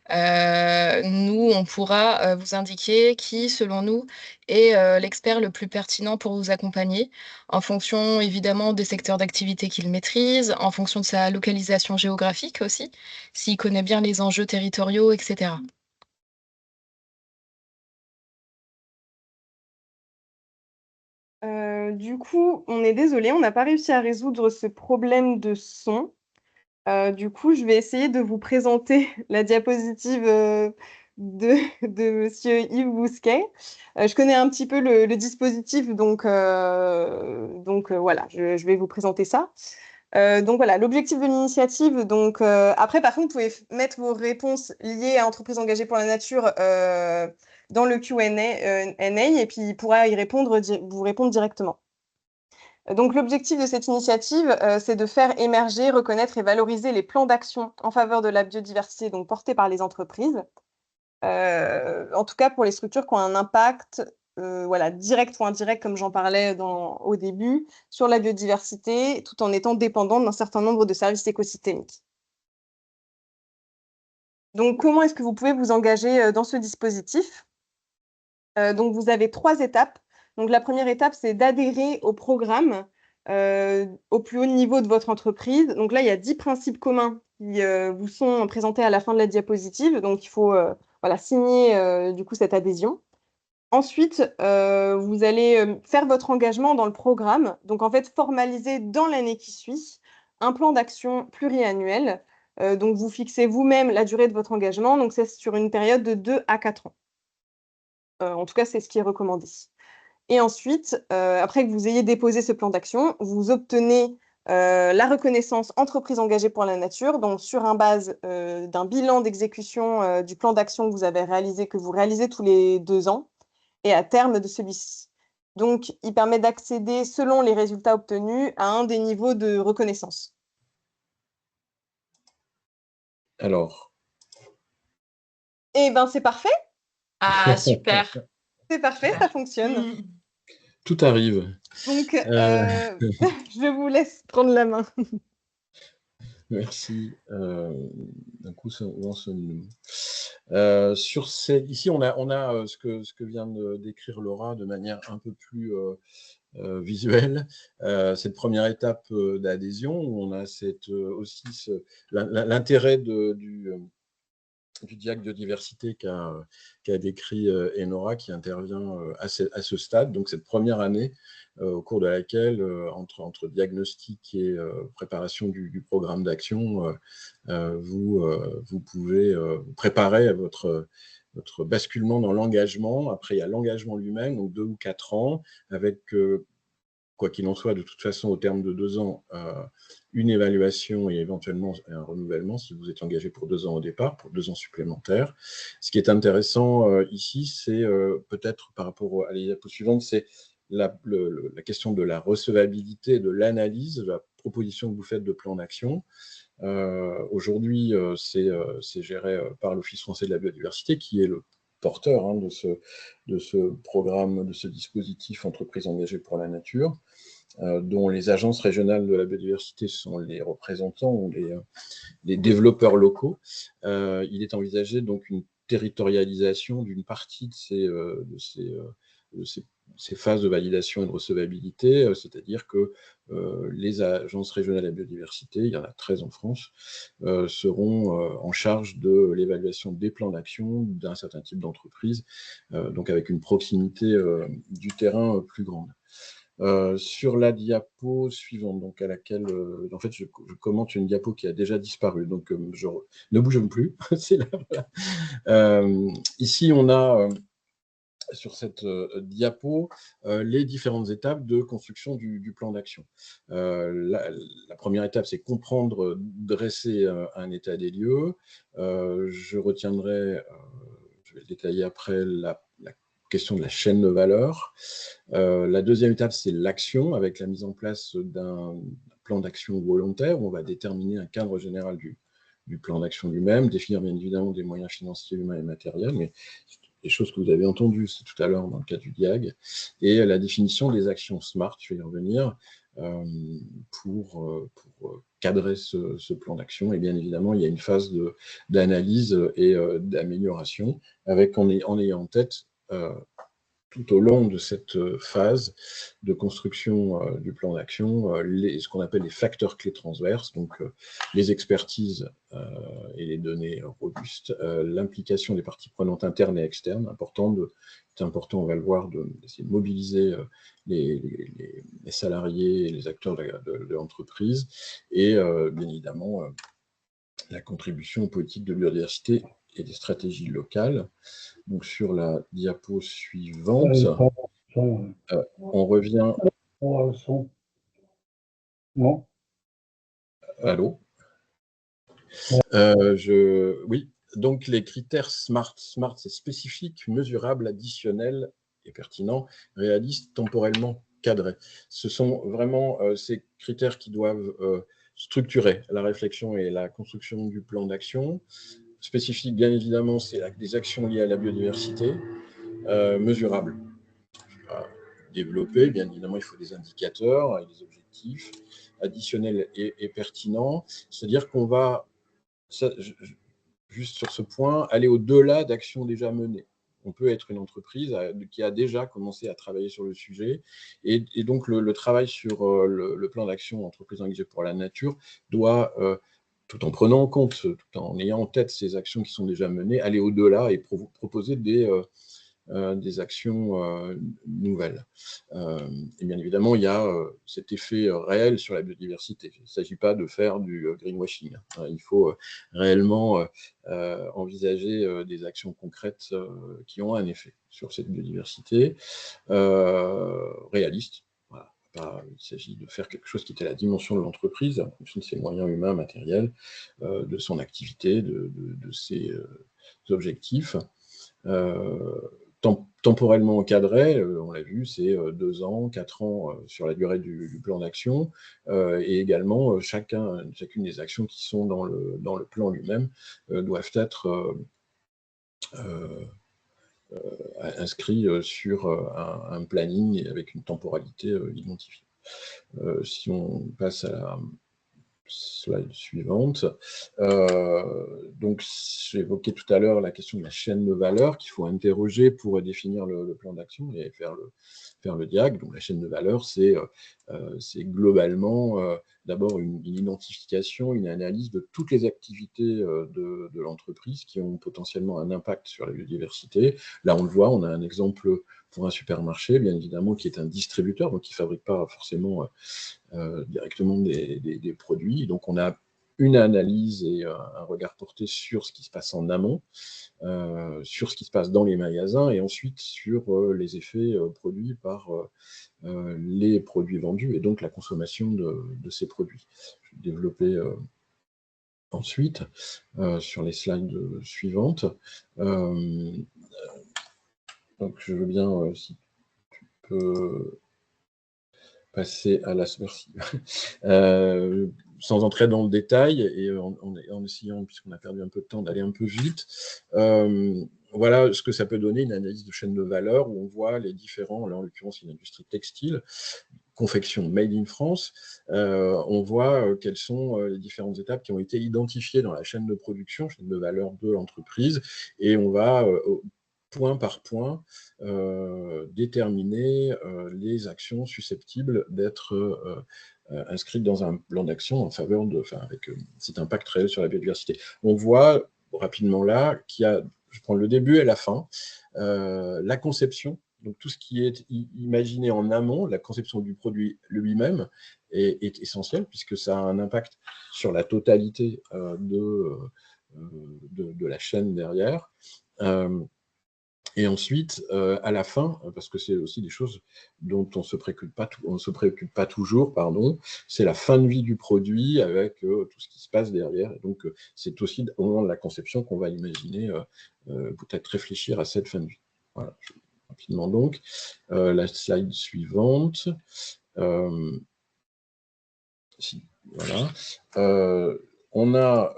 nous, on pourra, vous indiquer qui, selon nous, est, l'expert le plus pertinent pour vous accompagner, en fonction évidemment des secteurs d'activité qu'il maîtrise, en fonction de sa localisation géographique aussi, s'il connaît bien les enjeux territoriaux et cetera. Du coup, on est désolé, on n'a pas réussi à résoudre ce problème de son. Du coup, je vais essayer de vous présenter la diapositive, de de monsieur Yves Bousquet. Je connais un petit peu le dispositif, donc voilà, je vais vous présenter ça. Donc voilà, l'objectif de l'initiative, après par contre, vous pouvez mettre vos réponses liées à Entreprises engagées pour la nature, dans le Q&A, et puis il pourra y répondre vous répondre directement. Donc l'objectif de cette initiative, c'est de faire émerger, reconnaître et valoriser les plans d'action en faveur de la biodiversité, donc portés par les entreprises. En tout cas pour les structures qui ont un impact, voilà, direct ou indirect, comme j'en parlais au début, sur la biodiversité, tout en étant dépendante d'un certain nombre de services écosystémiques. Donc comment est-ce que vous pouvez vous engager, dans ce dispositif? Donc vous avez 3 étapes. Donc la première étape, c'est d'adhérer au programme, au plus haut niveau de votre entreprise. Donc là, il y a 10 principes communs qui, vous sont présentés à la fin de la diapositive. Donc il faut, voilà, signer, du coup, cette adhésion. Ensuite, vous allez, faire votre engagement dans le programme. Donc en fait, formaliser dans l'année qui suit un plan d'action pluriannuel. Donc vous fixez vous-même la durée de votre engagement. Donc c'est sur une période de 2 à 4 ans. En tout cas, c'est ce qui est recommandé. Et ensuite, après que vous ayez déposé ce plan d'action, vous obtenez, la reconnaissance entreprise engagée pour la nature, donc sur un base, d'un bilan d'exécution, du plan d'action que vous avez réalisé, que vous réalisez tous les 2 ans et à terme de celui-ci. Donc il permet d'accéder, selon les résultats obtenus, à un des niveaux de reconnaissance. Alors, Eh ben, c'est parfait. Ah, super. C'est parfait, ça fonctionne. tout arrive. Donc, Euh, je vous laisse prendre la main. Merci. D'un coup, où en sommes-nous? Ici, on a ce que vient de décrire Laura de manière un peu plus visuelle. Cette première étape d'adhésion, où on a aussi l'intérêt du diag biodiversité qu'a décrit Enora, qui intervient à ce stade. Donc, cette première année, au cours de laquelle, entre diagnostic et préparation du programme d'action, vous pouvez préparer votre basculement dans l'engagement. Après, il y a l'engagement lui-même, donc 2 ou 4 ans, avec quoi qu'il en soit, de toute façon, au terme de 2 ans, une évaluation et éventuellement un renouvellement si vous êtes engagé pour 2 ans au départ, pour 2 ans supplémentaires. Ce qui est intéressant ici, c'est peut-être par rapport à la diapo suivante, c'est la question de la recevabilité, de l'analyse, de la proposition que vous faites de plan d'action. Aujourd'hui, c'est géré par l'Office français de la biodiversité, qui est le porteur de ce programme, de ce dispositif Entreprises engagées pour la nature, dont les agences régionales de la biodiversité sont les représentants ou les développeurs locaux. Il est envisagé donc une territorialisation d'une partie de ces phases de validation et de recevabilité, c'est-à-dire que les agences régionales de la biodiversité, il y en a 13 en France, seront en charge de l'évaluation des plans d'action d'un certain type d'entreprise, donc avec une proximité du terrain plus grande. Sur la diapo suivante, donc à laquelle, en fait, je commente une diapo qui a déjà disparu, donc ne bougez plus, c'est là, voilà. Ici, on a sur cette diapo les différentes étapes de construction du plan d'action. La première étape, c'est comprendre, dresser un état des lieux. Je retiendrai, je vais le détailler après, la question de la chaîne de valeur. La deuxième étape, c'est l'action, avec la mise en place d'un plan d'action volontaire, où on va déterminer un cadre général du plan d'action lui-même, définir bien évidemment des moyens financiers, humains et matériels, mais les choses que vous avez entendues tout à l'heure dans le cas du DIAG, et la définition des actions SMART, je vais y revenir, pour cadrer ce plan d'action. Et bien évidemment, il y a une phase d'analyse et d'amélioration, avec en ayant en tête tout au long de cette phase de construction du plan d'action, ce qu'on appelle les facteurs clés transverses, donc les expertises et les données robustes, l'implication des parties prenantes internes et externes, c'est important, on va le voir, d'essayer de mobiliser les salariés et les acteurs de l'entreprise, et bien évidemment la contribution aux politiques de biodiversité et des stratégies locales. Donc sur la diapo suivante, on revient. Non. Allô? Oui, donc les critères SMART. SMART, c'est spécifique, mesurable, additionnel et pertinent, réaliste, temporellement cadré. Ce sont vraiment ces critères qui doivent structurer la réflexion et la construction du plan d'action. Spécifique, bien évidemment, c'est des actions liées à la biodiversité, mesurables. Développer, bien évidemment, il faut des indicateurs et des objectifs additionnels et pertinents. C'est-à-dire qu'on va, juste sur ce point, aller au-delà d'actions déjà menées. On peut être une entreprise qui a déjà commencé à travailler sur le sujet, et donc le travail sur le plan d'action entreprise engagée pour la nature doit, tout en prenant en compte, tout en ayant en tête ces actions qui sont déjà menées, aller au-delà et proposer des actions nouvelles. Et bien évidemment, il y a cet effet réel sur la biodiversité. Il ne s'agit pas de faire du greenwashing. Il faut réellement envisager des actions concrètes qui ont un effet sur cette biodiversité, réaliste. Voilà. Il s'agit de faire quelque chose qui était la dimension de l'entreprise, en fonction de ses moyens humains, matériels, de son activité, de ses objectifs. temporellement encadré, on l'a vu, c'est 2 ans, 4 ans sur la durée du plan d'action, et également chacune des actions qui sont dans le plan lui-même doivent être inscrits sur un planning avec une temporalité identifiée. Si on passe à la slide suivante. Donc, j'évoquais tout à l'heure la question de la chaîne de valeur qu'il faut interroger pour définir le plan d'action et faire le diag. Donc, la chaîne de valeur, c'est globalement d'abord une identification, une analyse de toutes les activités de l'entreprise qui ont potentiellement un impact sur la biodiversité. Là, on le voit, on a un exemple pour un supermarché, bien évidemment, qui est un distributeur, donc qui ne fabrique pas forcément directement des produits. Donc, on a une analyse et un regard porté sur ce qui se passe en amont, sur ce qui se passe dans les magasins, et ensuite sur les effets produits par les produits vendus, et donc la consommation de ces produits. Je vais développer ensuite sur les slides suivantes. Donc, je veux bien, si tu peux passer à la merci. Sans entrer dans le détail et en essayant, puisqu'on a perdu un peu de temps, d'aller un peu vite, voilà ce que ça peut donner, une analyse de chaîne de valeur où on voit les différents, là en l'occurrence une industrie textile, confection made in France, on voit quelles sont les différentes étapes qui ont été identifiées dans la chaîne de production, chaîne de valeur de l'entreprise, et on va point par point, déterminer les actions susceptibles d'être inscrites dans un plan d'action en faveur avec cet impact réel sur la biodiversité. On voit rapidement là qu'il y a, je prends le début et la fin, la conception, donc tout ce qui est imaginé en amont, la conception du produit lui-même est essentielle puisque ça a un impact sur la totalité de la chaîne derrière. Et ensuite, à la fin, parce que c'est aussi des choses dont on ne se préoccupe pas toujours, c'est la fin de vie du produit avec tout ce qui se passe derrière. Et donc, c'est aussi au moment de la conception qu'on va imaginer, peut-être réfléchir à cette fin de vie. Voilà, rapidement donc. La slide suivante. Voilà. On a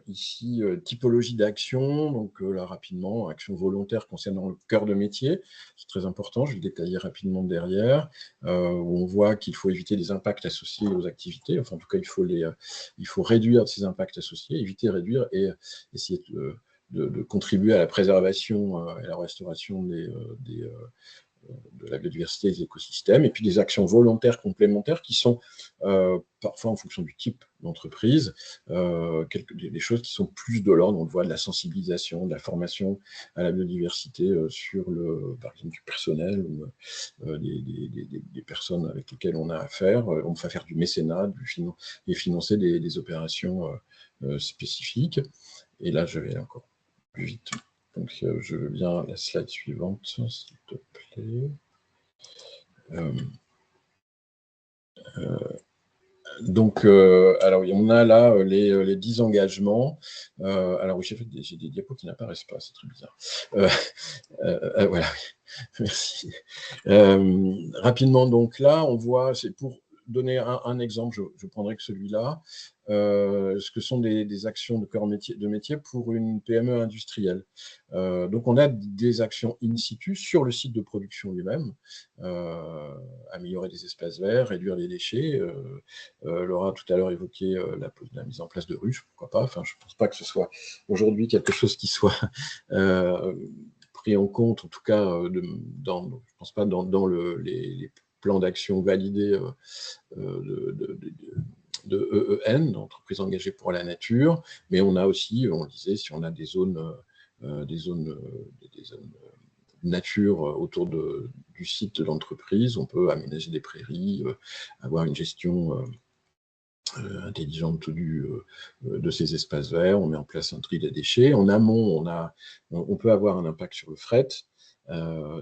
ici typologie d'action, donc là rapidement, action volontaire concernant le cœur de métier, c'est très important, je vais le détailler rapidement derrière, où on voit qu'il faut éviter les impacts associés aux activités, enfin en tout cas il faut réduire ces impacts associés, éviter, réduire et essayer de contribuer à la préservation et à la restauration de la biodiversité des écosystèmes, et puis des actions volontaires complémentaires qui sont parfois en fonction du type d'entreprise, des choses qui sont plus de l'ordre, on le voit, de la sensibilisation, de la formation à la biodiversité par exemple du personnel ou des personnes avec lesquelles on a affaire. On va faire du mécénat et financer des opérations spécifiques. Et là, je vais encore plus vite. Donc, je veux bien la slide suivante, s'il te plaît. Donc, alors, on a là les 10 engagements. Alors, oui, j'ai des diapos qui n'apparaissent pas, c'est très bizarre. Voilà, merci. Rapidement, donc là, on voit, c'est pour donner un exemple, je prendrai que celui-là, ce que sont des actions de cœur de métier pour une PME industrielle. Donc, on a des actions in situ sur le site de production lui-même, améliorer les espaces verts, réduire les déchets. Laura a tout à l'heure évoqué la mise en place de ruches, pourquoi pas. Enfin, je ne pense pas que ce soit aujourd'hui quelque chose qui soit pris en compte, en tout cas, je ne pense pas dans les plans d'action validés de EEN, d'entreprise engagée pour la nature, mais on a aussi, on le disait, si on a des zones nature autour du site de l'entreprise, on peut aménager des prairies, avoir une gestion intelligente de ces espaces verts, on met en place un tri des déchets. En amont, on peut avoir un impact sur le fret,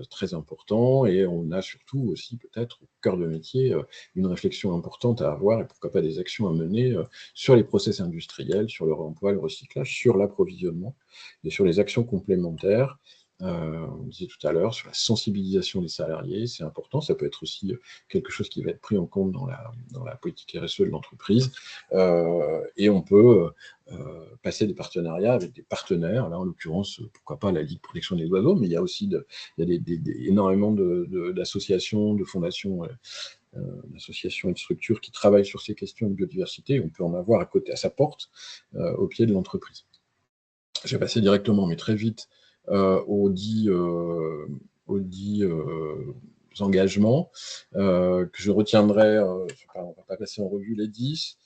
très important, et on a surtout aussi peut-être au cœur de métier une réflexion importante à avoir et pourquoi pas des actions à mener sur les process industriels, sur le réemploi, le recyclage, sur l'approvisionnement et sur les actions complémentaires on disait tout à l'heure, sur la sensibilisation des salariés, c'est important, ça peut être aussi quelque chose qui va être pris en compte dans la politique RSE de l'entreprise, et on peut passer des partenariats avec des partenaires, là en l'occurrence, pourquoi pas la Ligue de protection des oiseaux, mais il y a aussi énormément d'associations, de fondations, d'associations et de structures qui travaillent sur ces questions de biodiversité, on peut en avoir à côté, à sa porte, au pied de l'entreprise. Je vais passer directement, mais très vite, aux dix engagements que je retiendrai. On ne va pas passer en revue les 10,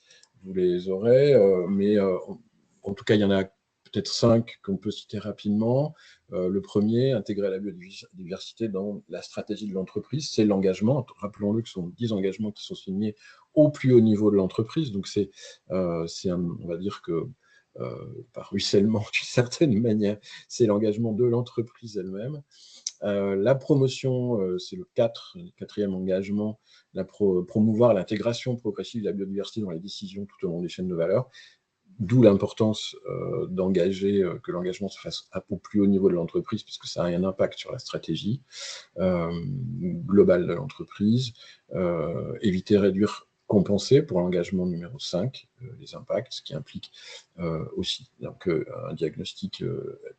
vous les aurez, mais en tout cas, il y en a peut-être 5 qu'on peut citer rapidement. Le premier, intégrer la biodiversité dans la stratégie de l'entreprise, c'est l'engagement. Rappelons-le que ce sont 10 engagements qui sont signés au plus haut niveau de l'entreprise. Donc, on va dire que par ruissellement d'une certaine manière, c'est l'engagement de l'entreprise elle-même. La promotion, c'est le quatrième engagement, promouvoir l'intégration progressive de la biodiversité dans les décisions tout au long des chaînes de valeur, d'où l'importance d'engager, que l'engagement se fasse au plus haut niveau de l'entreprise, puisque ça a un impact sur la stratégie globale de l'entreprise. Éviter, réduire, compenser pour l'engagement numéro 5, les impacts, ce qui implique aussi donc, un diagnostic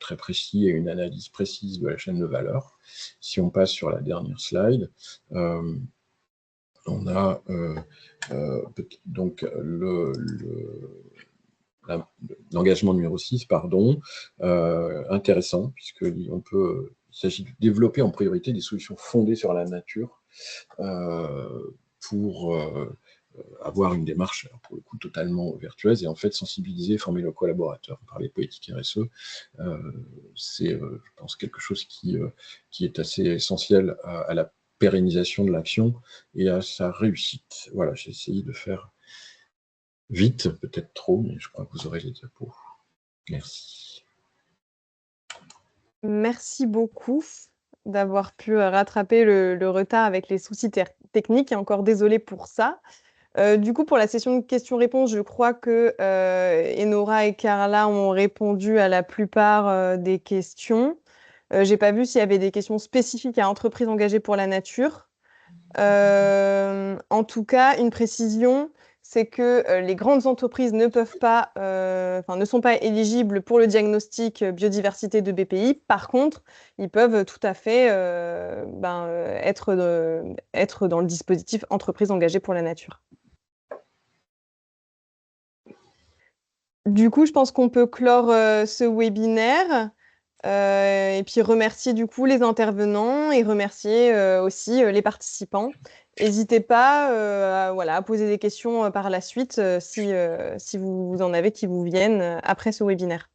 très précis et une analyse précise de la chaîne de valeur. Si on passe sur la dernière slide, on a donc l'engagement numéro 6, intéressant, puisqu'il s'agit de développer en priorité des solutions fondées sur la nature pour avoir une démarche, pour le coup, totalement vertueuse et en fait sensibiliser, former nos collaborateurs par les politiques RSE. C'est, je pense, quelque chose qui est assez essentiel à la pérennisation de l'action et à sa réussite. Voilà, j'ai essayé de faire vite, peut-être trop, mais je crois que vous aurez les diapos. Merci. Merci beaucoup d'avoir pu rattraper le retard avec les soucis techniques et encore désolée pour ça. Du coup, pour la session de questions-réponses, je crois que Enora et Carla ont répondu à la plupart des questions. J'ai pas vu s'il y avait des questions spécifiques à entreprises engagées pour la nature. En tout cas, une précision, c'est que les grandes entreprises ne peuvent pas, ne sont pas éligibles pour le diagnostic biodiversité de BPI. Par contre, ils peuvent tout à fait être dans le dispositif entreprises engagées pour la nature. Du coup, je pense qu'on peut clore ce webinaire et puis remercier du coup les intervenants et remercier aussi les participants. N'hésitez pas à poser des questions par la suite si vous en avez qui vous viennent après ce webinaire.